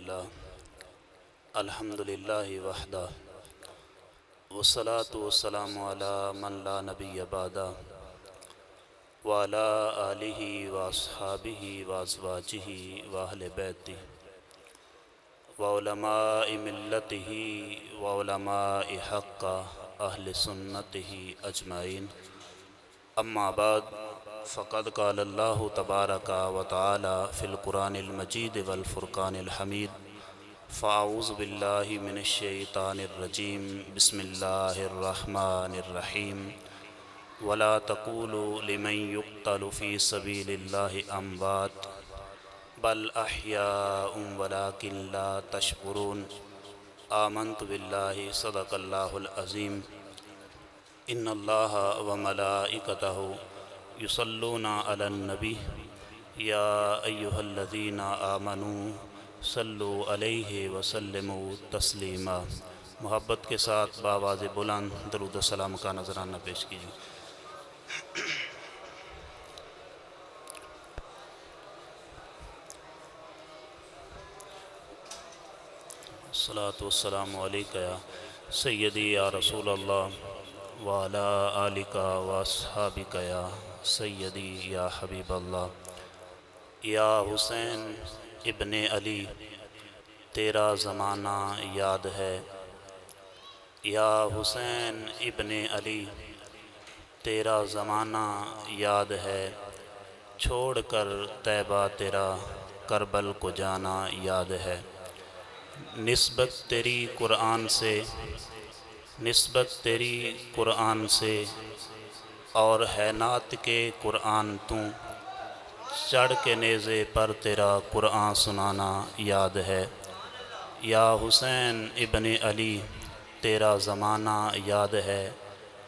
للہ الحمد للہ وحدہ والصلاة والسلام علی من لا نبی بعدہ وعلی آلہ واصحابہ وازواجہ واہل بیتہ وعلماء ملتہ وعلماء حقہ اہل سنتہ اجمعین اما بعد فقد قال اللہ تبارک و تعالی فی القرآن المجید والفرقان الحمید فاعوذ باللہ من الشیطان الرجیم بسم اللہ الرحمن الرحیم ولا تقولوا لمن يقتل في سبيل الله اموات بل احیاء ولكن لا تشعرون آمنت باللہ صدق اللہ العظیم ان اللہ وملائکتہ یصلون علی النبی یا ایہا الذین آمنوا صلوا علیہ وسلموا تسلیما۔ محبت کے ساتھ بآواز بلند درود و سلام کا نذرانہ پیش کیجیے۔ الصلاۃ والسلام علیک یا سیدی یا رسول اللہ وعلی آلک واصحابک یا سیدی یا حبیب اللہ۔ یا حسین ابن علی تیرا زمانہ یاد ہے، یا حسین ابن علی تیرا زمانہ یاد ہے، چھوڑ کر طیبہ تیرا کربل کو جانا یاد ہے۔ نسبت تیری قرآن سے، نسبت تیری قرآن سے اور ہے نعت کے قرآن تو، چڑھ کے نیزے پر تیرا قرآن سنانا یاد ہے۔ یا حسین ابن علی تیرا زمانہ یاد ہے،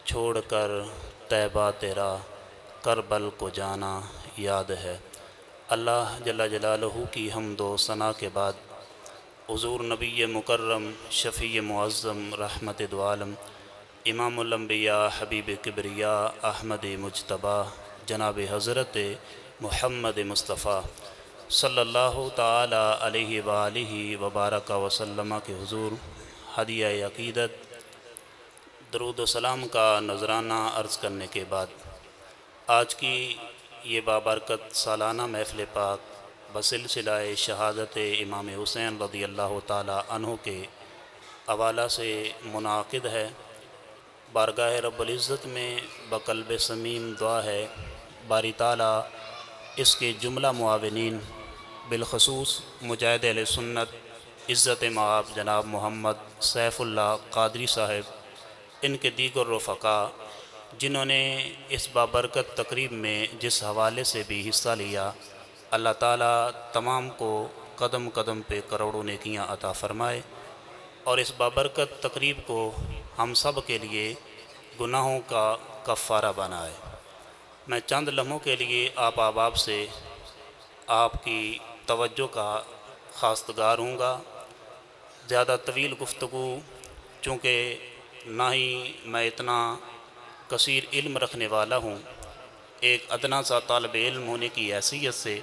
چھوڑ کر طیبہ تیرا کربل کو جانا یاد ہے۔ اللہ جل جلالہ کی حمد و ثنا کے بعد حضور نبی مکرم شفیع معظم رحمت دو عالم امام الانبیاء حبیب کبریا احمد مجتبی جناب حضرت محمد مصطفیٰ صلی اللہ تعالی علیہ وآلہ وبارک وسلم کے حضور ہدیہ عقیدت درود و سلام کا نذرانہ عرض کرنے کے بعد آج کی یہ بابرکت سالانہ محفل پاک بسلسلہ شہادت امام حسین رضی اللہ تعالی عنہ کے حوالہ سے منعقد ہے۔ بارگاہ رب العزت میں بقلب سمیم دعا ہے باری تعالی اس کے جملہ معاونین بالخصوص مجاہد اہل سنت عزت مآب جناب محمد سیف اللہ قادری صاحب، ان کے دیگر رفقاء جنہوں نے اس بابرکت تقریب میں جس حوالے سے بھی حصہ لیا، اللہ تعالیٰ تمام کو قدم قدم پہ کروڑوں نیکیاں عطا فرمائے اور اس بابرکت تقریب کو ہم سب کے لیے گناہوں کا کفارہ بنائے۔ میں چند لمحوں کے لیے آپ احباب سے آپ کی توجہ کا خواستگار ہوں گا۔ زیادہ طویل گفتگو چونکہ نہ ہی میں اتنا کثیر علم رکھنے والا ہوں، ایک ادنا سا طالب علم ہونے کی حیثیت سے،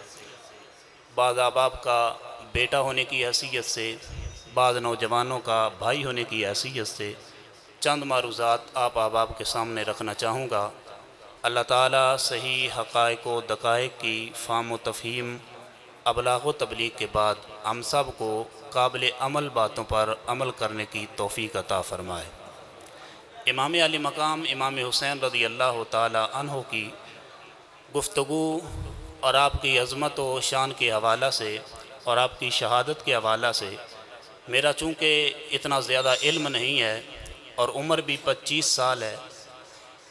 بعض احباب کا بیٹا ہونے کی حیثیت سے، بعض نوجوانوں کا بھائی ہونے کی حیثیت سے چند معروضات آپ احباب کے سامنے رکھنا چاہوں گا۔ اللہ تعالیٰ صحیح حقائق و دقائق کی فہم و تفہیم ابلاغ و تبلیغ کے بعد ہم سب کو قابل عمل باتوں پر عمل کرنے کی توفیق عطا فرمائے۔ امام علی مقام امام حسین رضی اللہ تعالی عنہ کی گفتگو اور آپ کی عظمت و شان کے حوالہ سے اور آپ کی شہادت کے حوالہ سے میرا چونکہ اتنا زیادہ علم نہیں ہے اور عمر بھی 25 سال ہے،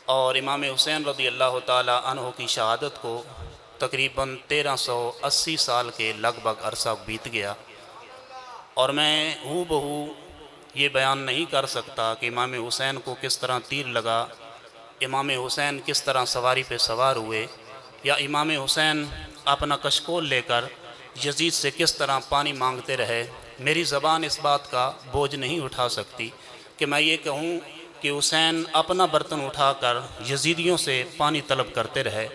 اور امام حسین رضی اللہ تعالی عنہ کی شہادت کو تقریباً 1380 سال کے لگ بھگ عرصہ بیت گیا، اور میں ہو بہو یہ بیان نہیں کر سکتا کہ امام حسین کو کس طرح تیر لگا، امام حسین کس طرح سواری پہ سوار ہوئے، یا امام حسین اپنا کشکول لے کر یزید سے کس طرح پانی مانگتے رہے۔ میری زبان اس بات کا بوجھ نہیں اٹھا سکتی کہ میں یہ کہوں کہ حسین اپنا برتن اٹھا کر یزیدیوں سے پانی طلب کرتے رہے۔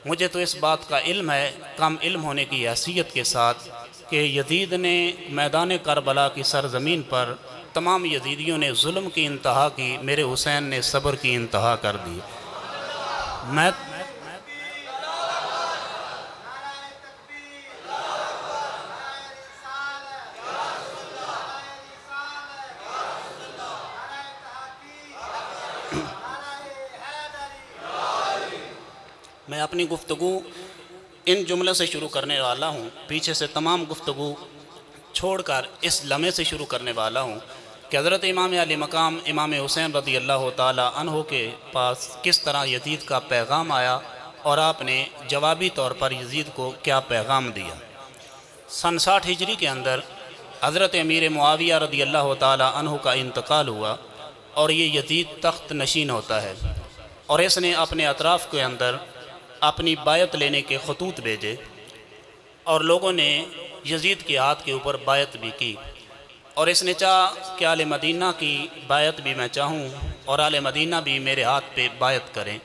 مجھے تو اس بات کا علم ہے، کم علم ہونے کی حیثیت کے ساتھ کہ یزید نے میدان کربلا کی سرزمین پر تمام یزیدیوں نے ظلم کی انتہا کی، میرے حسین نے صبر کی انتہا کر دی۔ میں اپنی گفتگو ان جملے سے شروع کرنے والا ہوں، پیچھے سے تمام گفتگو چھوڑ کر اس لمحے سے شروع کرنے والا ہوں کہ حضرت امام علی مقام امام حسین رضی اللہ تعالی عنہ کے پاس کس طرح یزید کا پیغام آیا اور آپ نے جوابی طور پر یزید کو کیا پیغام دیا۔ سن 60 ہجری کے اندر حضرت امیر معاویہ رضی اللہ تعالی عنہ کا انتقال ہوا اور یہ یزید تخت نشین ہوتا ہے، اور اس نے اپنے اطراف کے اندر اپنی بیعت لینے کے خطوط بھیجے، اور لوگوں نے یزید کے ہاتھ کے اوپر بیعت بھی کی، اور اس نے چاہا کہ آل مدینہ کی بیعت بھی میں چاہوں اور آل مدینہ بھی میرے ہاتھ پہ بیعت کریں۔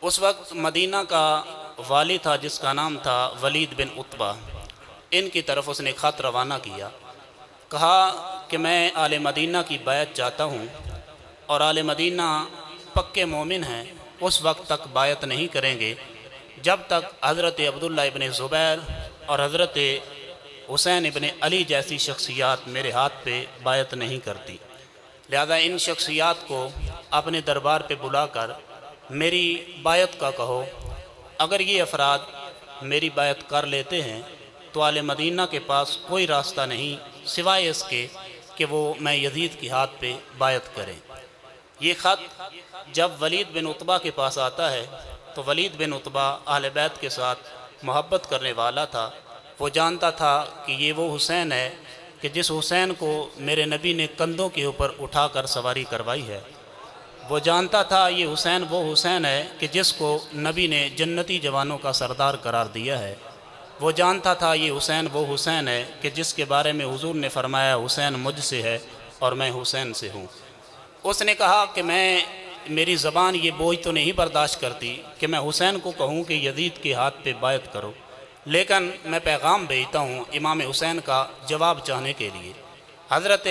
اس وقت مدینہ کا والی تھا جس کا نام تھا ولید بن عتبہ، ان کی طرف اس نے خط روانہ کیا، کہا کہ میں آل مدینہ کی بیعت چاہتا ہوں، اور آل مدینہ پکے مومن ہیں، اس وقت تک بیعت نہیں کریں گے جب تک حضرت عبداللہ ابن زبیر اور حضرت حسین ابن علی جیسی شخصیات میرے ہاتھ پہ بیعت نہیں کرتی۔ لہذا ان شخصیات کو اپنے دربار پہ بلا کر میری بیعت کا کہو، اگر یہ افراد میری بیعت کر لیتے ہیں تو آل مدینہ کے پاس کوئی راستہ نہیں سوائے اس کے کہ وہ میں یزید کے ہاتھ پہ بیعت کریں۔ یہ خط جب ولید بن عتبہ کے پاس آتا ہے تو ولید بن عتبہ اہل بیت کے ساتھ محبت کرنے والا تھا، وہ جانتا تھا کہ یہ وہ حسین ہے کہ جس حسین کو میرے نبی نے کندھوں کے اوپر اٹھا کر سواری کروائی ہے، وہ جانتا تھا یہ حسین وہ حسین ہے کہ جس کو نبی نے جنتی جوانوں کا سردار قرار دیا ہے، وہ جانتا تھا یہ حسین وہ حسین ہے کہ جس کے بارے میں حضور نے فرمایا حسین مجھ سے ہے اور میں حسین سے ہوں۔ اس نے کہا کہ میری زبان یہ بوجھ تو نہیں برداشت کرتی کہ میں حسین کو کہوں کہ یزید کے ہاتھ پہ بیعت کرو، لیکن میں پیغام بھیجتا ہوں امام حسین کا جواب چاہنے کے لیے۔ حضرت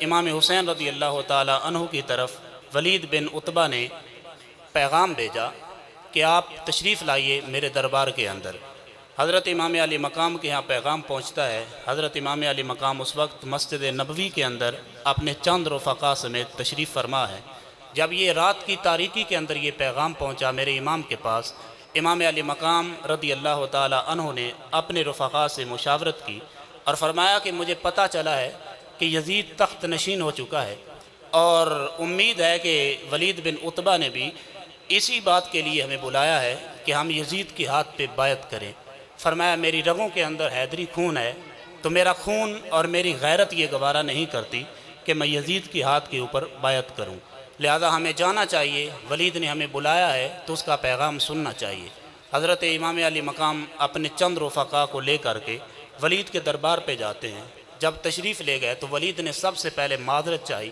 امام حسین رضی اللہ تعالی عنہ کی طرف ولید بن عتبہ نے پیغام بھیجا کہ آپ تشریف لائیے میرے دربار کے اندر۔ حضرت امام علی مقام کے ہاں پیغام پہنچتا ہے۔ حضرت امام علی مقام اس وقت مسجد نبوی کے اندر اپنے چند رفقا سمیت تشریف فرما ہے۔ جب یہ رات کی تاریکی کے اندر یہ پیغام پہنچا میرے امام کے پاس، امام علی مقام رضی اللہ تعالی عنہ نے اپنے رفقا سے مشاورت کی اور فرمایا کہ مجھے پتہ چلا ہے کہ یزید تخت نشین ہو چکا ہے، اور امید ہے کہ ولید بن عتبہ نے بھی اسی بات کے لیے ہمیں بلایا ہے کہ ہم یزید کے ہاتھ پہ بیعت کریں۔ فرمایا میری رگوں کے اندر حیدری خون ہے، تو میرا خون اور میری غیرت یہ گوارا نہیں کرتی کہ میں یزید کے ہاتھ کے اوپر بیعت کروں، لہذا ہمیں جانا چاہیے، ولید نے ہمیں بلایا ہے تو اس کا پیغام سننا چاہیے۔ حضرت امام علی مقام اپنے چند رفقا کو لے کر کے ولید کے دربار پہ جاتے ہیں۔ جب تشریف لے گئے تو ولید نے سب سے پہلے معذرت چاہی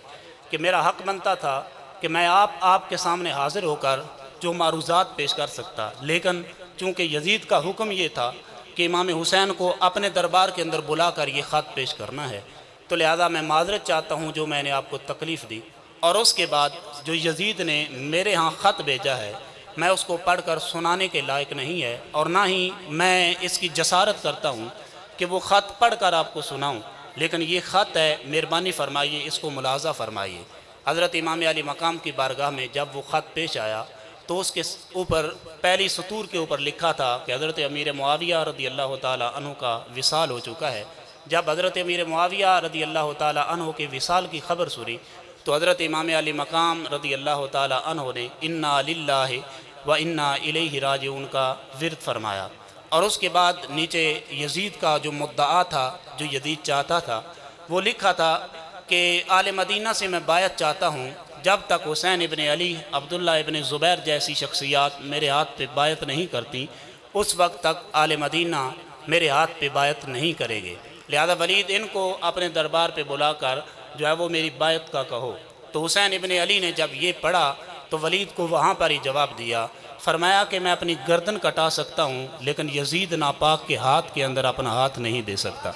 کہ میرا حق بنتا تھا کہ میں آپ کے سامنے حاضر ہو کر جو معروضات پیش کر سکتا، لیکن چونکہ یزید کا حکم یہ تھا کہ امام حسین کو اپنے دربار کے اندر بلا کر یہ خط پیش کرنا ہے، تو لہذا میں معذرت چاہتا ہوں جو میں نے آپ کو تکلیف دی، اور اس کے بعد جو یزید نے میرے ہاں خط بھیجا ہے میں اس کو پڑھ کر سنانے کے لائق نہیں ہے، اور نہ ہی میں اس کی جسارت کرتا ہوں کہ وہ خط پڑھ کر آپ کو سناؤں، لیکن یہ خط ہے، مہربانی فرمائیے اس کو ملاحظہ فرمائیے۔ حضرت امام علی مقام کی بارگاہ میں جب وہ خط پیش آیا تو اس کے اوپر پہلی سطور کے اوپر لکھا تھا کہ حضرت امیر معاویہ رضی اللہ تعالی عنہ کا وصال ہو چکا ہے۔ جب حضرت امیر معاویہ رضی اللہ تعالی عنہ کے وصال کی خبر سنی تو حضرت امام علی مقام رضی اللہ تعالی عنہ نے انا للہ و انا الیہ راجعون کا ورد فرمایا، اور اس کے بعد نیچے یزید کا جو مدعا تھا، جو یزید چاہتا تھا، وہ لکھا تھا کہ آل مدینہ سے میں بیعت چاہتا ہوں جب تک حسین ابن علی، عبداللہ ابن زبیر جیسی شخصیات میرے ہاتھ پہ بیعت نہیں کرتی، اس وقت تک آل مدینہ میرے ہاتھ پہ بیعت نہیں کرے گے، لہذا ولید ان کو اپنے دربار پہ بلا کر جو ہے وہ میری بیعت کا کہو۔ تو حسین ابن علی نے جب یہ پڑھا تو ولید کو وہاں پر ہی جواب دیا، فرمایا کہ میں اپنی گردن کٹا سکتا ہوں لیکن یزید ناپاک کے ہاتھ کے اندر اپنا ہاتھ نہیں دے سکتا۔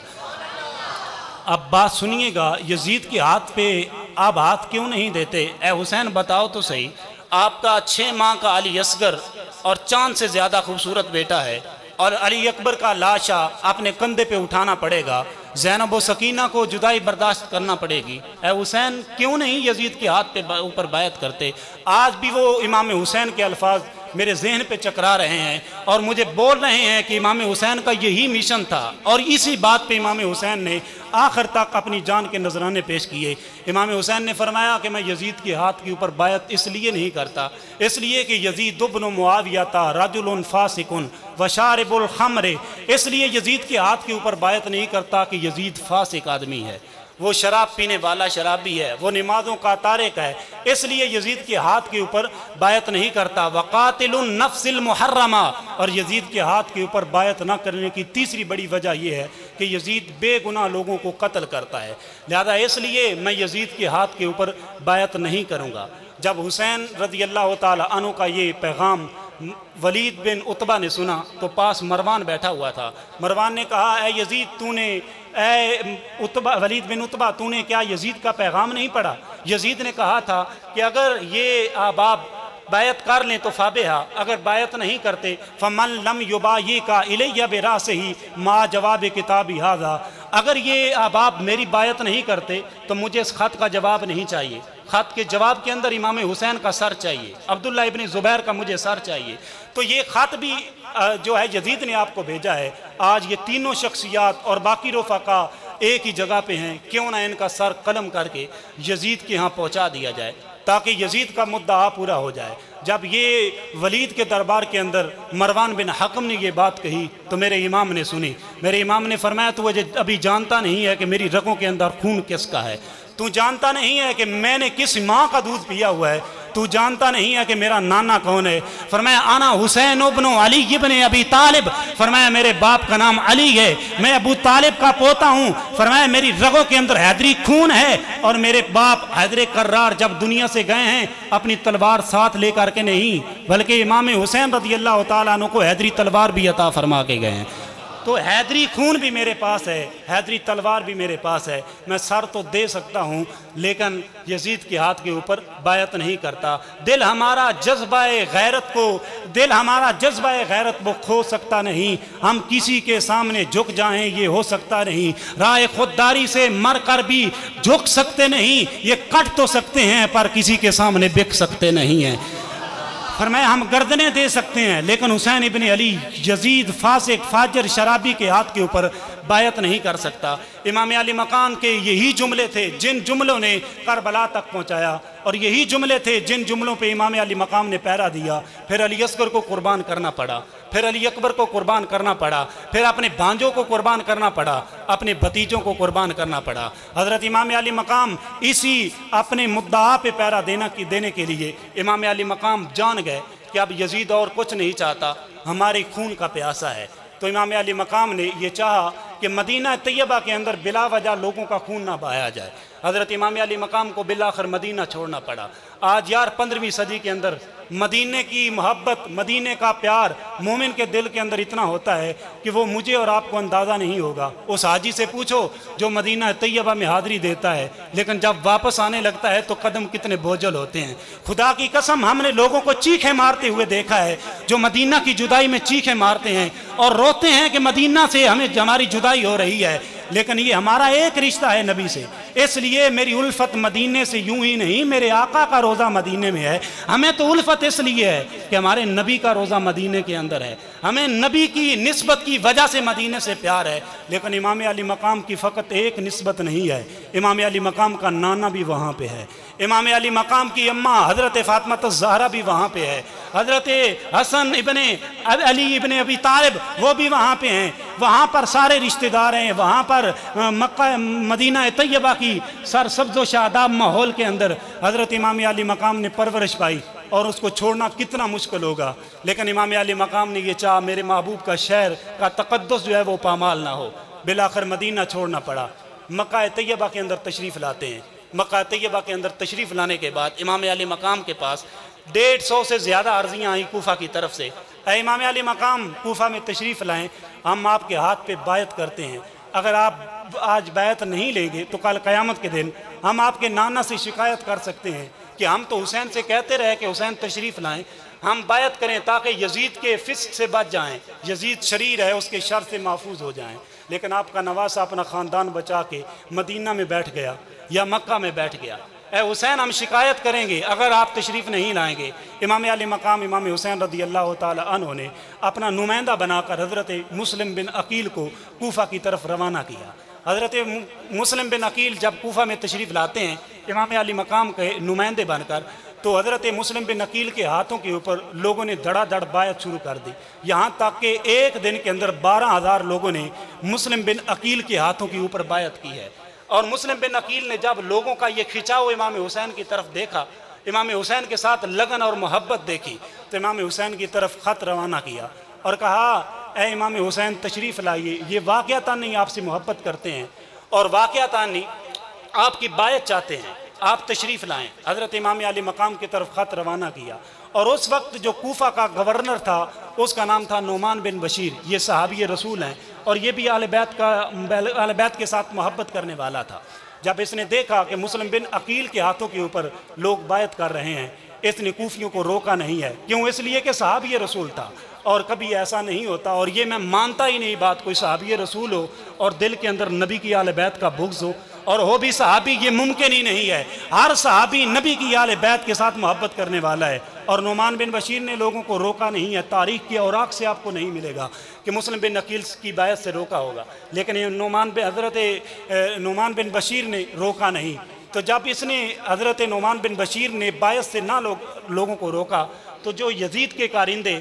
اب بات سنیے گا، یزید کے ہاتھ پہ آپ ہاتھ کیوں نہیں دیتے؟ اے حسین بتاؤ تو صحیح، آپ کا 6 ماہ کا علی اصغر اور چاند سے زیادہ خوبصورت بیٹا ہے، اور علی اکبر کا لاشا اپنے کندھے پہ اٹھانا پڑے گا، زینب و سکینہ کو جدائی برداشت کرنا پڑے گی، اے حسین کیوں نہیں یزید کے ہاتھ پہ اوپر بیعت کرتے؟ آج بھی وہ امام حسین کے الفاظ میرے ذہن پہ چکرا رہے ہیں اور مجھے بول رہے ہیں کہ امام حسین کا یہی مشن تھا، اور اسی بات پہ امام حسین نے آخر تک اپنی جان کے نذرانے پیش کیے۔ امام حسین نے فرمایا کہ میں یزید کے ہاتھ کے اوپر بیعت اس لیے نہیں کرتا، اس لیے کہ یزید ابن معاویہ تھا رجل فاسق وشارب الخمر، اس لیے یزید کے ہاتھ کے اوپر بیعت نہیں کرتا کہ یزید فاسق آدمی ہے، وہ شراب پینے والا شرابی ہے، وہ نمازوں کا تارک ہے، اس لیے یزید کے ہاتھ کے اوپر بیعت نہیں کرتا۔ وقاتل النفس المحرمہ، اور یزید کے ہاتھ کے اوپر بیعت نہ کرنے کی تیسری بڑی وجہ یہ ہے کہ یزید بے گناہ لوگوں کو قتل کرتا ہے، لہذا اس لیے میں یزید کے ہاتھ کے اوپر بیعت نہیں کروں گا۔ جب حسین رضی اللہ تعالی عنہ کا یہ پیغام ولید بن عتبہ نے سنا تو پاس مروان بیٹھا ہوا تھا، مروان نے کہا اے یزید تو نے، اے عتبہ، ولید بن عتبہ تو نے کیا یزید کا پیغام نہیں پڑھا؟ یزید نے کہا تھا کہ اگر یہ احباب بیعت کر لیں تو فابہا، اگر بیعت نہیں کرتے فمن لم یبایعک الی براسہ ما جواب کتابی ھذا، اگر یہ احباب میری بیعت نہیں کرتے تو مجھے اس خط کا جواب نہیں چاہیے، خط کے جواب کے اندر امام حسین کا سر چاہیے، عبداللہ ابن زبیر کا مجھے سر چاہیے۔ تو یہ خط بھی جو ہے یزید نے آپ کو بھیجا ہے۔ آج یہ تینوں شخصیات اور باقی رفقا ایک ہی جگہ پہ ہیں، کیوں نہ ان کا سر قلم کر کے یزید کے ہاں پہنچا دیا جائے تاکہ یزید کا مدعا پورا ہو جائے۔ جب یہ ولید کے دربار کے اندر مروان بن حکم نے یہ بات کہی تو میرے امام نے سنی، میرے امام نے فرمایا تو وہ ابھی جانتا نہیں ہے کہ میری رگوں کے اندر خون کس کا ہے، تو جانتا نہیں ہے کہ میں نے کس ماں کا دودھ پیا ہوا ہے، تو جانتا نہیں ہے کہ میرا نانا کون ہے۔ فرمایا انا حسین ابن علی ابن ابی طالب، فرمایا میرے باپ کا نام علی ہے، میں ابو طالب کا پوتا ہوں، فرمایا میری رگوں کے اندر حیدری خون ہے، اور میرے باپ حیدر کرار جب دنیا سے گئے ہیں اپنی تلوار ساتھ لے کر کے نہیں، بلکہ امام حسین رضی اللہ تعالیٰ عنہ کو حیدری تلوار بھی عطا فرما کے گئے ہیں۔ تو حیدری خون بھی میرے پاس ہے، حیدری تلوار بھی میرے پاس ہے، میں سر تو دے سکتا ہوں لیکن یزید کے ہاتھ کے اوپر بیعت نہیں کرتا۔ دل ہمارا جذبہ غیرت وہ کھو سکتا نہیں، ہم کسی کے سامنے جھک جائیں یہ ہو سکتا نہیں، راہ خودداری سے مر کر بھی جھک سکتے نہیں، یہ کٹ تو سکتے ہیں پر کسی کے سامنے بک سکتے نہیں ہیں۔ فرمایا ہم گردنیں دے سکتے ہیں لیکن حسین ابن علی یزید فاسق فاجر شرابی کے ہاتھ کے اوپر بیعت نہیں کر سکتا۔ امام علی مقام کے یہی جملے تھے جن جملوں نے کربلا تک پہنچایا، اور یہی جملے تھے جن جملوں پہ امام علی مقام نے پہرا دیا، پھر علی اصغر کو قربان کرنا پڑا، پھر علی اکبر کو قربان کرنا پڑا، پھر اپنے بھانجوں کو قربان کرنا پڑا، اپنے بھتیجوں کو قربان کرنا پڑا۔ حضرت امام علی مقام اسی اپنے مدعا پہ پہرا دینے کے لیے امام علی مقام جان گئے کہ اب یزید اور کچھ نہیں چاہتا، ہمارے خون کا پیاسا ہے۔ تو امام علی مقام نے یہ چاہا کہ مدینہ طیبہ کے اندر بلا وجہ لوگوں کا خون نہ بہایا جائے۔ حضرت امام علی مقام کو بالآخر مدینہ چھوڑنا پڑا۔ آج یار 15ویں صدی کے اندر مدینے کی محبت، مدینے کا پیار مومن کے دل کے اندر اتنا ہوتا ہے کہ وہ مجھے اور آپ کو اندازہ نہیں ہوگا۔ اس حاجی سے پوچھو جو مدینہ طیبہ میں حاضری دیتا ہے لیکن جب واپس آنے لگتا ہے تو قدم کتنے بوجھل ہوتے ہیں۔ خدا کی قسم ہم نے لوگوں کو چیخیں مارتے ہوئے دیکھا ہے جو مدینہ کی جدائی میں چیخیں مارتے ہیں اور روتے ہیں کہ مدینہ سے ہماری جدائی ہو رہی ہے، لیکن یہ ہمارا ایک رشتہ ہے نبی سے، اس لیے میری الفت مدینے سے یوں ہی نہیں، میرے آقا کا روزہ مدینے میں ہے۔ ہمیں تو الفت اس لیے ہے کہ ہمارے نبی کا روزہ مدینے کے اندر ہے، ہمیں نبی کی نسبت کی وجہ سے مدینے سے پیار ہے۔ لیکن امام علی مقام کی فقط ایک نسبت نہیں ہے، امام علی مقام کا نانا بھی وہاں پہ ہے، امام علی مقام کی اماں حضرت فاطمہ الزہرا بھی وہاں پہ ہے، حضرت حسن ابن علی ابن ابی طالب وہ بھی وہاں پہ ہیں، وہاں پر سارے رشتہ دار ہیں، وہاں پر مکہ مدینہ طیبہ کی سرسبز و شاداب ماحول کے اندر حضرت امام علی مقام نے پرورش پائی، اور اس کو چھوڑنا کتنا مشکل ہوگا۔ لیکن امام علی مقام نے یہ چاہا میرے محبوب کا شہر کا تقدس جو ہے وہ پامال نہ ہو، بالآخر مدینہ چھوڑنا پڑا۔ مکہ طیبہ کے اندر تشریف لاتے ہیں، مکہ طیبہ کے اندر تشریف لانے کے بعد امام علی مقام کے پاس 150 سے زیادہ عرضیاں آئیں کوفہ کی طرف سے، اے امام علی مقام کوفہ میں تشریف لائیں، ہم آپ کے ہاتھ پہ بیعت کرتے ہیں۔ اگر آپ آج بیعت نہیں لیں گے تو کل قیامت کے دن ہم آپ کے نانا سے شکایت کر سکتے ہیں کہ ہم تو حسین سے کہتے رہے کہ حسین تشریف لائیں، ہم بیعت کریں تاکہ یزید کے فسق سے بچ جائیں، یزید شریر ہے اس کے شر سے محفوظ ہو جائیں، لیکن آپ کا نواسہ اپنا خاندان بچا کے مدینہ میں بیٹھ گیا یا مکہ میں بیٹھ گیا۔ اے حسین ہم شکایت کریں گے اگر آپ تشریف نہیں لائیں گے۔ امام علی مقام امام حسین رضی اللہ تعالی عنہ نے اپنا نمائندہ بنا کر حضرت مسلم بن عقیل کو کوفہ کی طرف روانہ کیا۔ حضرت مسلم بن عقیل جب کوفہ میں تشریف لاتے ہیں امام علی مقام کے نمائندے بن کر، تو حضرت مسلم بن عقیل کے ہاتھوں کے اوپر لوگوں نے دھڑا دھڑ بیعت شروع کر دی، یہاں تک کہ ایک دن کے اندر 12,000 لوگوں نے مسلم بن عقیل کے ہاتھوں کے اوپر بیعت کی ہے۔ اور مسلم بن عقیل نے جب لوگوں کا یہ کھچاؤ امام حسین کی طرف دیکھا، امام حسین کے ساتھ لگن اور محبت دیکھی، تو امام حسین کی طرف خط روانہ کیا اور کہا اے امام حسین تشریف لائیے، یہ واقعتاً نہیں آپ سے محبت کرتے ہیں اور واقعتاً نہیں آپ کی بیعت چاہتے ہیں، آپ تشریف لائیں۔ حضرت امام علی مقام کی طرف خط روانہ کیا، اور اس وقت جو کوفہ کا گورنر تھا اس کا نام تھا نعمان بن بشیر، یہ صحابی رسول ہیں اور یہ بھی اہل بیت کے ساتھ محبت کرنے والا تھا۔ جب اس نے دیکھا کہ مسلم بن عقیل کے ہاتھوں کے اوپر لوگ بیعت کر رہے ہیں، اس نے کوفیوں کو روکا نہیں ہے، کیوں؟ اس لیے کہ صحابی رسول تھا، اور کبھی ایسا نہیں ہوتا، اور یہ میں مانتا ہی نہیں بات، کوئی صحابی رسول ہو اور دل کے اندر نبی کی اہل بیت کا بغض ہو اور ہو بھی صحابی، یہ ممکن ہی نہیں ہے۔ ہر صحابی نبی کی اہل بیت کے ساتھ محبت کرنے والا ہے، اور نعمان بن بشیر نے لوگوں کو روکا نہیں ہے۔ تاریخ کی اوراق سے آپ کو نہیں ملے گا کہ مسلم بن عقیل کی بیعت سے روکا ہوگا، لیکن حضرت نعمان بن بشیر نے روکا نہیں۔ تو جب اس نے حضرت نعمان بن بشیر نے بیعت سے نہ لوگوں کو روکا، تو جو یزید کے کارندے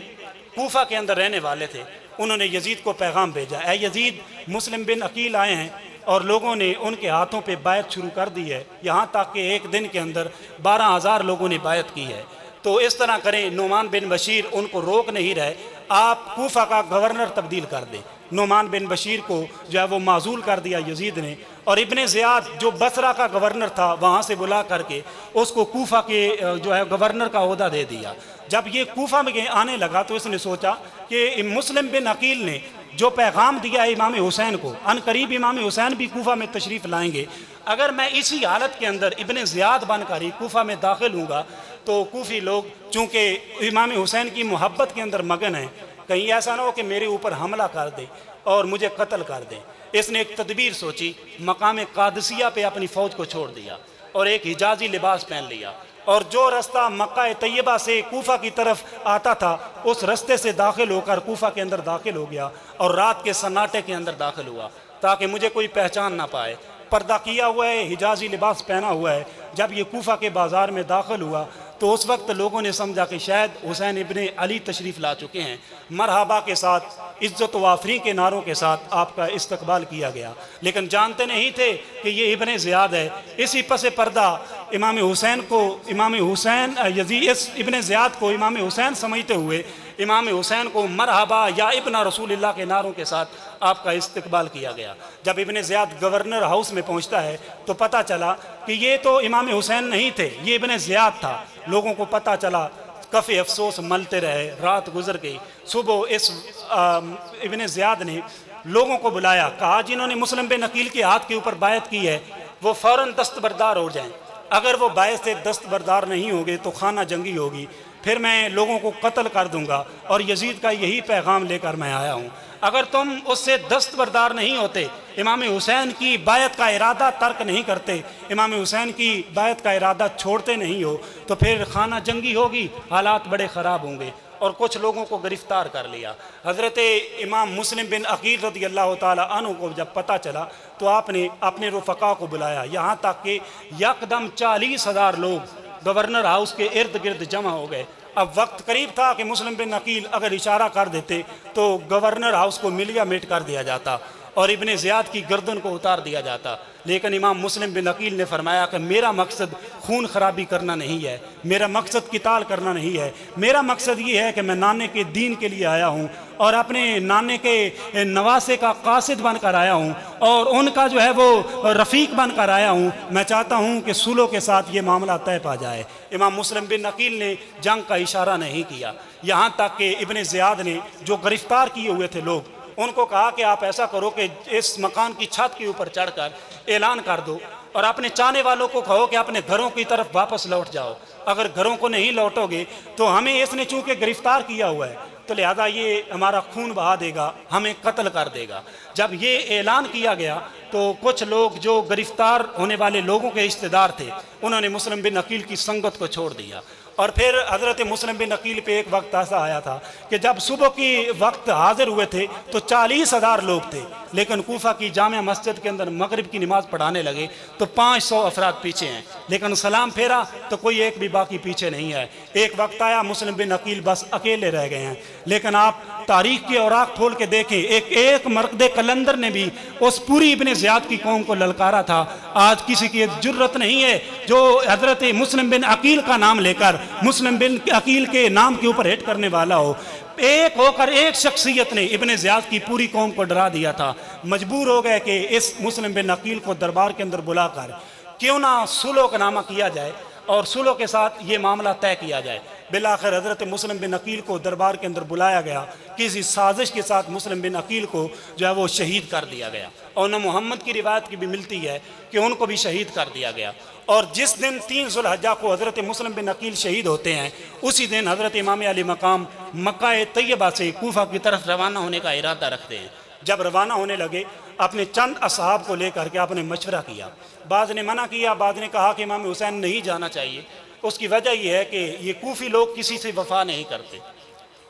کوفہ کے اندر رہنے والے تھے انہوں نے یزید کو پیغام بھیجا، اے یزید مسلم بن عقیل آئے ہیں اور لوگوں نے ان کے ہاتھوں پہ بیعت شروع کر دی ہے، یہاں تک کہ ایک دن کے اندر 12,000 لوگوں نے بیعت کی ہے۔ تو اس طرح کریں، نعمان بن بشیر ان کو روک نہیں رہے، آپ کوفہ کا گورنر تبدیل کر دیں۔ نعمان بن بشیر کو جو ہے وہ معزول کر دیا یزید نے، اور ابن زیاد جو بصرہ کا گورنر تھا وہاں سے بلا کر کے اس کو کوفہ کے جو ہے گورنر کا عہدہ دے دیا۔ جب یہ کوفہ میں آنے لگا تو اس نے سوچا کہ مسلم بن عقیل نے جو پیغام دیا ہے امام حسین کو، ان قریب امام حسین بھی کوفہ میں تشریف لائیں گے، اگر میں اسی حالت کے اندر ابن زیاد بن کر ہی کوفہ میں داخل ہوں گا تو کوفی لوگ چونکہ امام حسین کی محبت کے اندر مگن ہیں، کہیں ایسا نہ ہو کہ میرے اوپر حملہ کر دیں اور مجھے قتل کر دیں۔ اس نے ایک تدبیر سوچی، مقام قادسیہ پہ اپنی فوج کو چھوڑ دیا اور ایک حجازی لباس پہن لیا، اور جو رستہ مکہ طیبہ سے کوفہ کی طرف آتا تھا اس رستے سے داخل ہو کر کوفہ کے اندر داخل ہو گیا اور رات کے سناٹے کے اندر داخل ہوا تاکہ مجھے کوئی پہچان نہ پائے۔ پردہ کیا ہوا ہے، حجازی لباس پہنا ہوا ہے۔ جب یہ کوفہ کے بازار میں داخل ہوا تو اس وقت لوگوں نے سمجھا کہ شاید حسین ابن علی تشریف لا چکے ہیں۔ مرحبا کے ساتھ، عزت و آفرین کے نعروں کے ساتھ آپ کا استقبال کیا گیا، لیکن جانتے نہیں تھے کہ یہ ابن زیاد ہے۔ اسی پس پردہ امام حسین ابن زیاد کو امام حسین سمجھتے ہوئے امام حسین کو مرحبا یا ابن رسول اللہ کے نعروں کے ساتھ آپ کا استقبال کیا گیا۔ جب ابن زیاد گورنر ہاؤس میں پہنچتا ہے تو پتہ چلا کہ یہ تو امام حسین نہیں تھے، یہ ابن زیاد تھا۔ لوگوں کو پتہ چلا، کف افسوس ملتے رہے، رات گزر گئی۔ صبح اس ابن زیاد نے لوگوں کو بلایا، کہا جنہوں نے مسلم بن عقیل کے ہاتھ کے اوپر بیعت کی ہے وہ فوراً دستبردار ہو جائیں، اگر وہ بیعت سے دستبردار نہیں ہوگے تو خانہ جنگی ہوگی، پھر میں لوگوں کو قتل کر دوں گا، اور یزید کا یہی پیغام لے کر میں آیا ہوں۔ اگر تم اس سے دستبردار نہیں ہوتے، امام حسین کی بیعت کا ارادہ ترک نہیں کرتے، امام حسین کی بیعت کا ارادہ چھوڑتے نہیں ہو، تو پھر خانہ جنگی ہوگی، حالات بڑے خراب ہوں گے۔ اور کچھ لوگوں کو گرفتار کر لیا۔ حضرت امام مسلم بن عقیل رضی اللہ تعالی عنہ کو جب پتہ چلا تو آپ نے اپنے رفقا کو بلایا، یہاں تک کہ یکدم 40,000 لوگ گورنر ہاؤس کے ارد گرد جمع ہو گئے۔ اب وقت قریب تھا کہ مسلم بن عقیل اگر اشارہ کر دیتے تو گورنر ہاؤس کو ملیا میٹ کر دیا جاتا اور ابن زیاد کی گردن کو اتار دیا جاتا، لیکن امام مسلم بن عقیل نے فرمایا کہ میرا مقصد خون خرابی کرنا نہیں ہے، میرا مقصد قتال کرنا نہیں ہے، میرا مقصد یہ ہے کہ میں نانے کے دین کے لیے آیا ہوں اور اپنے نانے کے نواسے کا قاصد بن کر آیا ہوں اور ان کا جو ہے وہ رفیق بن کر آیا ہوں۔ میں چاہتا ہوں کہ صلح کے ساتھ یہ معاملہ طے پا جائے۔ امام مسلم بن عقیل نے جنگ کا اشارہ نہیں کیا، یہاں تک کہ ابن زیاد نے جو گرفتار کیے ہوئے تھے لوگ ان کو کہا کہ آپ ایسا کرو کہ اس مکان کی چھت کے اوپر چڑھ کر اعلان کر دو اور اپنے چاہنے والوں کو کہو کہ اپنے گھروں کی طرف واپس لوٹ جاؤ، اگر گھروں کو نہیں لوٹو گے تو ہمیں اس نے چونکہ گرفتار کیا ہوا ہے تو لہذا یہ ہمارا خون بہا دے گا، ہمیں قتل کر دے گا۔ جب یہ اعلان کیا گیا تو کچھ لوگ جو گرفتار ہونے والے لوگوں کے رشتہ دار تھے انہوں نے مسلم بن عقیل کی سنگت کو چھوڑ دیا، اور پھر حضرت مسلم بن عقیل پہ ایک وقت ایسا آیا تھا کہ جب صبح کی وقت حاضر ہوئے تھے تو 40,000 لوگ تھے، لیکن کوفہ کی جامع مسجد کے اندر مغرب کی نماز پڑھانے لگے تو 500 افراد پیچھے ہیں، لیکن سلام پھیرا تو کوئی ایک بھی باقی پیچھے نہیں ہے۔ ایک وقت آیا مسلم بن عقیل بس اکیلے رہ گئے ہیں، لیکن آپ تاریخ کے اوراق کھول کے دیکھیں ایک مرقد قلندر نے بھی اس پوری ابن زیاد کی قوم کو للکارا تھا۔ آج کسی کی جرت نہیں ہے جو حضرت مسلم بن عقیل کا نام لے کر مسلم بن عقیل کے نام کے اوپر ہٹ کرنے والا ہو۔ ایک ہو کر ایک شخصیت نے ابن زیاد کی پوری قوم کو ڈرا دیا تھا، مجبور ہو گئے کہ اس مسلم بن عقیل کو دربار کے اندر بلا کر کیوں نہ صلح کا نامہ کیا جائے اور صلح کے ساتھ یہ معاملہ طے کیا جائے۔ بالآخر حضرت مسلم بن عقیل کو دربار کے اندر بلایا گیا، کسی سازش کے ساتھ مسلم بن عقیل کو جو ہے وہ شہید کر دیا گیا، اور نہ محمد کی روایت کی بھی ملتی ہے کہ ان کو بھی شہید کر دیا گیا۔ اور جس دن 3 ذو الحجہ کو حضرت مسلم بن عقیل شہید ہوتے ہیں اسی دن حضرت امام علی مقام مکہ طیبہ سے کوفہ کی طرف روانہ ہونے کا ارادہ رکھتے ہیں۔ جب روانہ ہونے لگے اپنے چند اصحاب کو لے کر کے آپ نے مشورہ کیا، بعض نے منع کیا، بعض نے کہا کہ امام حسین نہیں جانا چاہیے۔ اس کی وجہ یہ ہے کہ یہ کوفی لوگ کسی سے وفا نہیں کرتے۔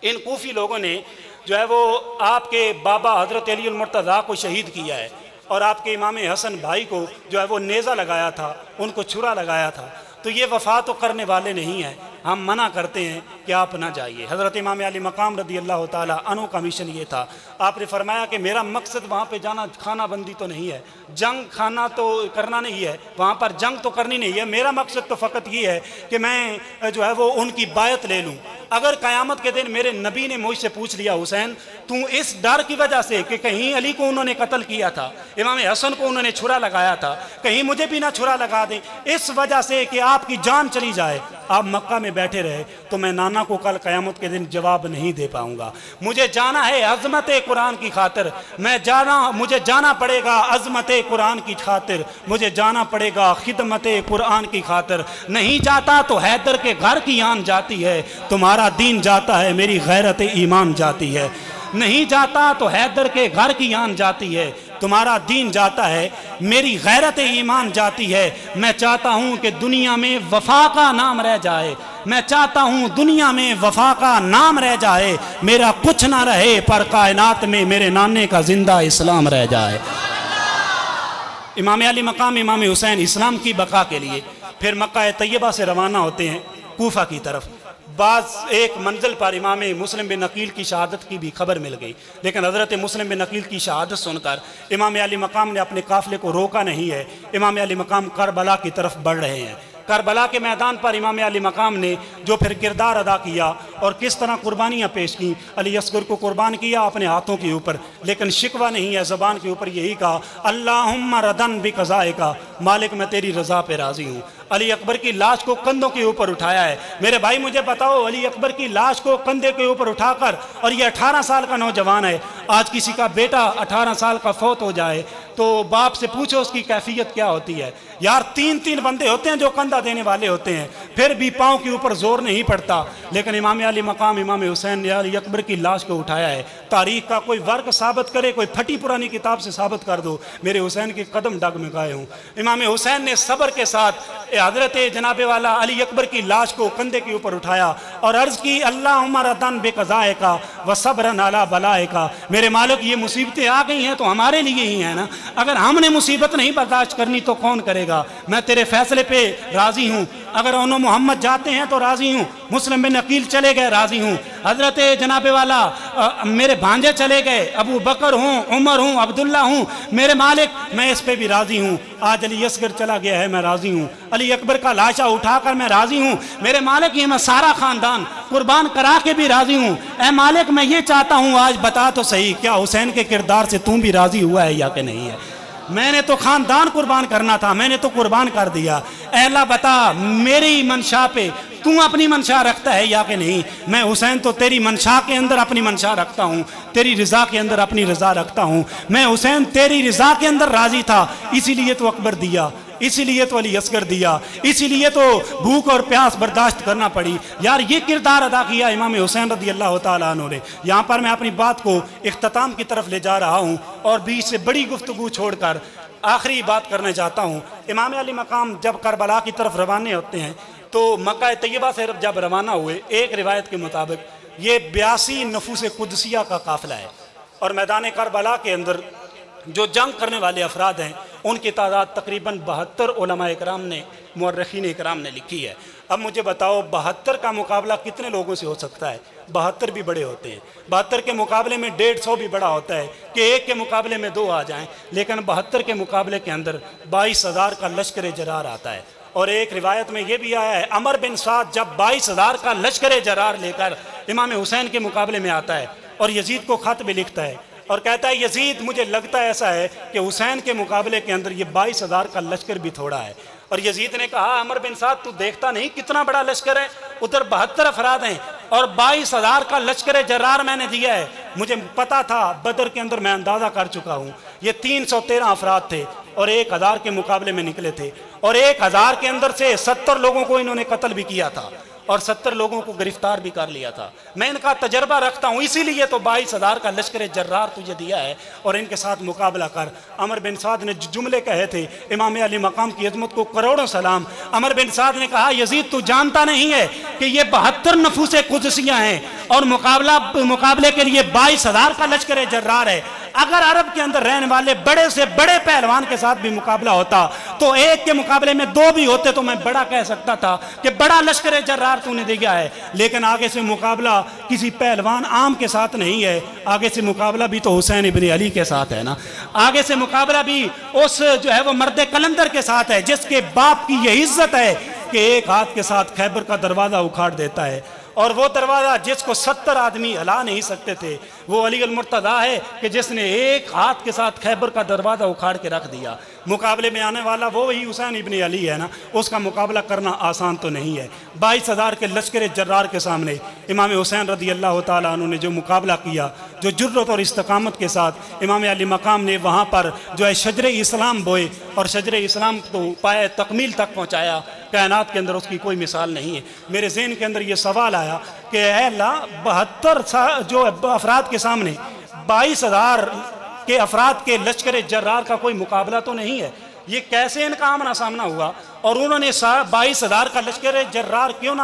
ان کوفی لوگوں نے جو ہے وہ آپ کے بابا حضرت علی المرتضیٰ کو شہید کیا ہے، اور آپ کے امام حسن بھائی کو جو ہے وہ نیزہ لگایا تھا، ان کو چھرا لگایا تھا، تو یہ وفا تو کرنے والے نہیں ہیں، ہم منع کرتے ہیں کہ آپ نہ جائیے۔ حضرت امام علی مقام رضی اللہ تعالیٰ عنہ کا مشن یہ تھا، آپ نے فرمایا کہ میرا مقصد وہاں پہ جانا خانہ بندی تو نہیں ہے، جنگ خانہ تو کرنا نہیں ہے، وہاں پر جنگ تو کرنی نہیں ہے، میرا مقصد تو فقط یہ ہے کہ میں جو ہے وہ ان کی بایعت لے لوں۔ اگر قیامت کے دن میرے نبی نے مجھ سے پوچھ لیا حسین تو اس ڈر کی وجہ سے کہ کہیں علی کو انہوں نے قتل کیا تھا، امام حسن کو انہوں نے چھرا لگایا تھا، کہیں مجھے بھی نہ چھرا لگا دیں، اس وجہ سے کہ آپ کی جان چلی جائے آپ مکہ میں بیٹھے رہے تو میں نانا کو کل قیامت کے دن جواب نہیں دے پاؤں گا۔ مجھے جانا ہے عظمت قرآن کی خاطر، مجھے جانا پڑے گا عظمت قرآن کی خاطر، مجھے جانا پڑے گا خدمت قرآن کی خاطر۔ نہیں جاتا تو حیدر کے گھر کی آن جاتی ہے، تمہارا دین جاتا ہے میری غیرت ایمان جاتی ہے۔ نہیں جاتا تو حیدر کے گھر کی آن جاتی ہے، تمہارا دین جاتا ہے میری غیرت ایمان جاتی ہے۔ میں چاہتا ہوں کہ دنیا میں وفا کا نام رہ جائے، میں چاہتا ہوں دنیا میں وفا کا نام رہ جائے، میرا کچھ نہ رہے پر کائنات میں میرے نانے کا زندہ اسلام رہ جائے۔ امام علی مقام امام حسین اسلام کی بقا کے لیے پھر مکہ طیبہ سے روانہ ہوتے ہیں کوفہ کی طرف۔ بعض ایک منزل پر امام مسلم بن عقیل کی شہادت کی بھی خبر مل گئی، لیکن حضرت مسلم بن عقیل کی شہادت سن کر امام علی مقام نے اپنے قافلے کو روکا نہیں ہے، امام علی مقام کربلا کی طرف بڑھ رہے ہیں۔ کربلا کے میدان پر امام علی مقام نے جو پھر کردار ادا کیا اور کس طرح قربانیاں پیش کیں، علی اصغر کو قربان کیا اپنے ہاتھوں کے اوپر، لیکن شکوہ نہیں ہے، زبان کے اوپر یہی کہا اللہم ردن بقضائک، مالک میں تیری رضا پہ راضی ہوں۔ علی اکبر کی لاش کو کندھوں کے اوپر اٹھایا ہے۔ میرے بھائی مجھے بتاؤ علی اکبر کی لاش کو کندھے کے اوپر اٹھا کر، اور یہ 18 سال کا نوجوان ہے، آج کسی کا بیٹا 18 سال کا فوت ہو جائے تو باپ سے پوچھو اس کی کیفیت کیا ہوتی ہے۔ یار 3 بندے ہوتے ہیں جو کندھا دینے والے ہوتے ہیں، پھر بھی پاؤں کے اوپر زور نہیں پڑتا، لیکن امام علی مقام امام حسین نے علی اکبر کی لاش کو اٹھایا ہے۔ تاریخ کا کوئی ورق ثابت کرے، کوئی پھٹی پرانی کتاب سے ثابت کر دو میرے حسین کے قدم ڈگمگائے ہوں۔ امام حسین نے صبر کے ساتھ حضرت جناب والا علی اکبر کی لاش کو کندھے کے اوپر اٹھایا اور عرض کی اللہم ردن بقضائک وصبرا علی بلائک، میرے مالک یہ مصیبتیں آ گئی ہیں تو ہمارے لیے ہی ہیں نا، اگر ہم نے مصیبت نہیں برداشت کرنی تو کون کرے گا؟ میں تیرے فیصلے پہ راضی ہوں، اگر انہوں محمد جاتے ہیں تو راضی ہوں، مسلم بن عقیل چلے گئے راضی ہوں، حضرت جناب والا میرے بھانجے چلے گئے، ابو بکر ہوں، عمر ہوں، عبداللہ ہوں، میرے مالک میں اس پہ بھی راضی ہوں۔ آج علی اصغر چلا گیا ہے میں راضی ہوں، علی اکبر کا لاشا اٹھا کر میں راضی ہوں، میرے مالک یہ میں سارا خاندان قربان کرا کے بھی راضی ہوں۔ اے مالک میں یہ چاہتا ہوں آج بتا تو صحیح کیا حسین کے کردار سے تم بھی راضی ہوا ہے یا کہ نہیں ہے؟ میں نے تو خاندان قربان کرنا تھا، میں نے تو قربان کر دیا، اے اللہ بتا میری منشا پہ تو اپنی منشا رکھتا ہے یا کہ نہیں؟ میں حسین تو تیری منشا کے اندر اپنی منشا رکھتا ہوں، تیری رضا کے اندر اپنی رضا رکھتا ہوں، میں حسین تیری رضا کے اندر راضی تھا، اسی لیے تو اکبر دیا، اسی لیے تو علی اصغر دیا، اسی لیے تو بھوک اور پیاس برداشت کرنا پڑی۔ یار یہ کردار ادا کیا امام حسین رضی اللہ تعالیٰ عنہ نے۔ یہاں پر میں اپنی بات کو اختتام کی طرف لے جا رہا ہوں اور بیچ سے بڑی گفتگو چھوڑ کر آخری بات کرنا چاہتا ہوں۔ امام علی مقام جب کربلا کی طرف روانہ ہوتے ہیں تو مکہ طیبہ سے جب روانہ ہوئے، ایک روایت کے مطابق یہ 82 نفوس قدسیہ کا قافلہ ہے، اور میدان کربلا کے اندر جو جنگ کرنے والے افراد ہیں ان کی تعداد تقریباً 72 علماء اکرام نے، مورخین اکرام نے لکھی ہے۔ اب مجھے بتاؤ 72 کا مقابلہ کتنے لوگوں سے ہو سکتا ہے؟ 72 بھی بڑے ہوتے ہیں، 72 کے مقابلے میں 150 بھی بڑا ہوتا ہے کہ ایک کے مقابلے میں 2 آ جائیں، لیکن 72 کے مقابلے کے اندر 22,000 کا لشکر جرار آتا ہے۔ اور ایک روایت میں یہ بھی آیا ہے عمر بن سعد جب 22,000 کا لشکر جرار لے کر امام حسین کے مقابلے میں آتا ہے اور یزید کو خط بھی لکھتا ہے اور کہتا ہے یزید مجھے لگتا ہے ایسا ہے کہ حسین کے مقابلے کے اندر یہ 22,000 کا لشکر بھی تھوڑا ہے۔ اور یزید نے کہا عمر بن سعد تو دیکھتا نہیں کتنا بڑا لشکر ہے، ادھر 72 افراد ہیں اور 22,000 کا لشکر جرار میں نے دیا ہے۔ مجھے پتا تھا بدر کے اندر میں اندازہ کر چکا ہوں یہ 313 افراد تھے اور 1,000 کے مقابلے میں نکلے تھے، اور 1,000 کے اندر سے 70 لوگوں کو انہوں نے قتل بھی کیا تھا اور 70 لوگوں کو گرفتار بھی کر لیا تھا۔ میں ان کا تجربہ رکھتا ہوں، اسی لیے تو 22,000 کا لشکر جرار تجھے دیا ہے اور ان کے ساتھ مقابلہ کر۔ عمر بن سعد نے جملے کہے تھے امام علی مقام کی عظمت کو کروڑوں سلام۔ عمر بن سعد نے کہا یزید تو جانتا نہیں ہے کہ یہ 72 نفوس قدسیہ ہیں اور مقابلے کے لیے 22,000 کا لشکر جرار ہے۔ اگر عرب کے اندر رہنے والے بڑے سے بڑے پہلوان کے ساتھ بھی مقابلہ ہوتا تو ایک کے مقابلے میں 2 بھی ہوتے تو میں بڑا کہہ سکتا تھا کہ بڑا لشکر جرار تو نے دیا ہے، لیکن آگے سے مقابلہ کسی پہلوان عام کے ساتھ نہیں ہے، آگے سے مقابلہ بھی تو حسین ابن علی کے ساتھ ہے نا، آگے سے مقابلہ بھی اس جو ہے وہ مرد کلندر کے ساتھ ہے جس کے باپ کی یہ عزت ہے کہ ایک ہاتھ کے ساتھ خیبر کا دروازہ اکھاڑ دیتا ہے، اور وہ دروازہ جس کو 70 آدمی ہلا نہیں سکتے تھے وہ علی المرتضیٰ ہے کہ جس نے ایک ہاتھ کے ساتھ خیبر کا دروازہ اکھاڑ کے رکھ دیا۔ مقابلے میں آنے والا وہی حسین ابن علی ہے نا، اس کا مقابلہ کرنا آسان تو نہیں ہے۔ 22,000 کے لشکر جرار کے سامنے امام حسین رضی اللہ تعالیٰ عنہ نے جو مقابلہ کیا، جو جرت اور استقامت کے ساتھ امام علی مقام نے وہاں پر جو ہے شجر اسلام بوئے اور شجر اسلام کو پائے تکمیل تک پہنچایا، کائنات کے اندر اس کی کوئی مثال نہیں ہے۔ میرے ذہن کے اندر یہ سوال آیا کہ اے اللہ 72 جو افراد کے سامنے 22,000 کے افراد کے لشکر جرار کا کوئی مقابلہ تو نہیں ہے، یہ کیسے ان کا آمنا سامنا ہوا؟ اور انہوں نے 22,000 کا لشکر جرار کیوں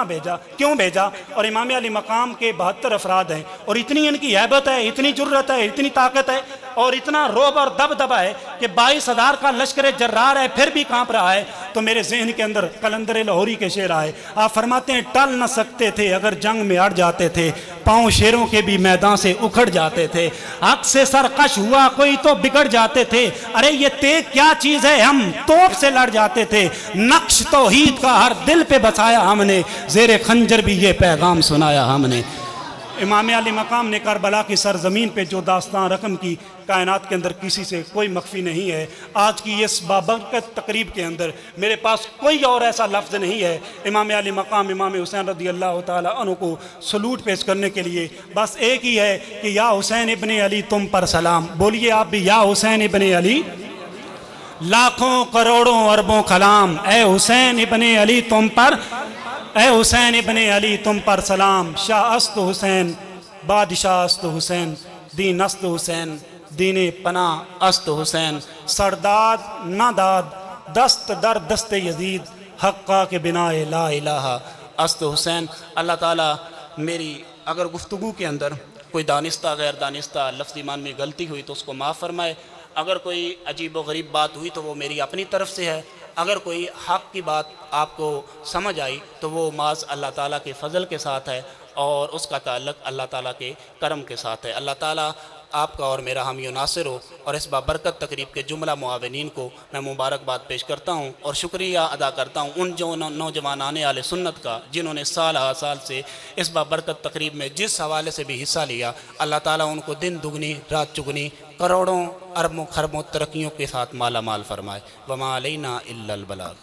بھیجا؟ اور امام علی مقام کے 72 افراد ہیں اور اتنی ان کی ہیبت ہے، اتنی جرت ہے، اتنی طاقت ہے اور اتنا روب اور دبدبا ہے کہ 22,000 کا لشکر جرار ہے پھر بھی کانپ رہا ہے۔ تو میرے ذہن کے اندر قلندر لاہوری کے شعر آئے، آپ فرماتے ہیں ٹل نہ سکتے تھے اگر جنگ میں اڑ جاتے تھے، پاؤں شیروں کے بھی میدان سے اکھڑ جاتے تھے، حق سے سرکش ہوا کوئی تو بگڑ جاتے تھے، ارے یہ تیغ کیا چیز ہے ہم توپ سے لڑ جاتے تھے، نقش توحید کا ہر دل پہ بسایا ہم نے، زیر خنجر بھی یہ پیغام سنایا ہم نے۔ امام علی مقام نے کربلا کی سرزمین پہ جو داستان رقم کی، کائنات کے اندر کسی سے کوئی مخفی نہیں ہے۔ آج کی اس بابرکت تقریب کے اندر میرے پاس کوئی اور ایسا لفظ نہیں ہے امام علی مقام امام حسین رضی اللہ تعالیٰ عنہ کو سلوٹ پیش کرنے کے لیے، بس ایک ہی ہے کہ یا حسین ابن علی تم پر سلام، بولیے آپ بھی یا حسین ابن علی، لاکھوں کروڑوں اربوں کلام، اے حسین ابن علی تم پر، اے حسین ابن علی تم پر سلام، شاہ است حسین بادشاہ است حسین، دین است حسین دین پناہ است حسین، سرداد نہ داد دست در دست یزید، حقا کے بنا لا الہ است حسین۔ اللہ تعالیٰ میری اگر گفتگو کے اندر کوئی دانستہ غیر دانستہ لفظی مان میں غلطی ہوئی تو اس کو معاف فرمائے، اگر کوئی عجیب و غریب بات ہوئی تو وہ میری اپنی طرف سے ہے، اگر کوئی حق کی بات آپ کو سمجھ آئی تو وہ معاذ اللہ تعالیٰ کے فضل کے ساتھ ہے اور اس کا تعلق اللہ تعالیٰ کے کرم کے ساتھ ہے۔ اللہ تعالیٰ آپ کا اور میرا حامی و ناصر ہو، اور اس بابرکت تقریب کے جملہ معاونین کو میں مبارکباد پیش کرتا ہوں اور شکریہ ادا کرتا ہوں ان جو نوجوانان اہل سنت کا جنہوں نے سال ہا سال سے اس بابرکت تقریب میں جس حوالے سے بھی حصہ لیا۔ اللہ تعالیٰ ان کو دن دگنی رات چگنی کروڑوں اربوں خربوں ترقیوں کے ساتھ مالا مال فرمائے۔ وما علینا الا البلاغ۔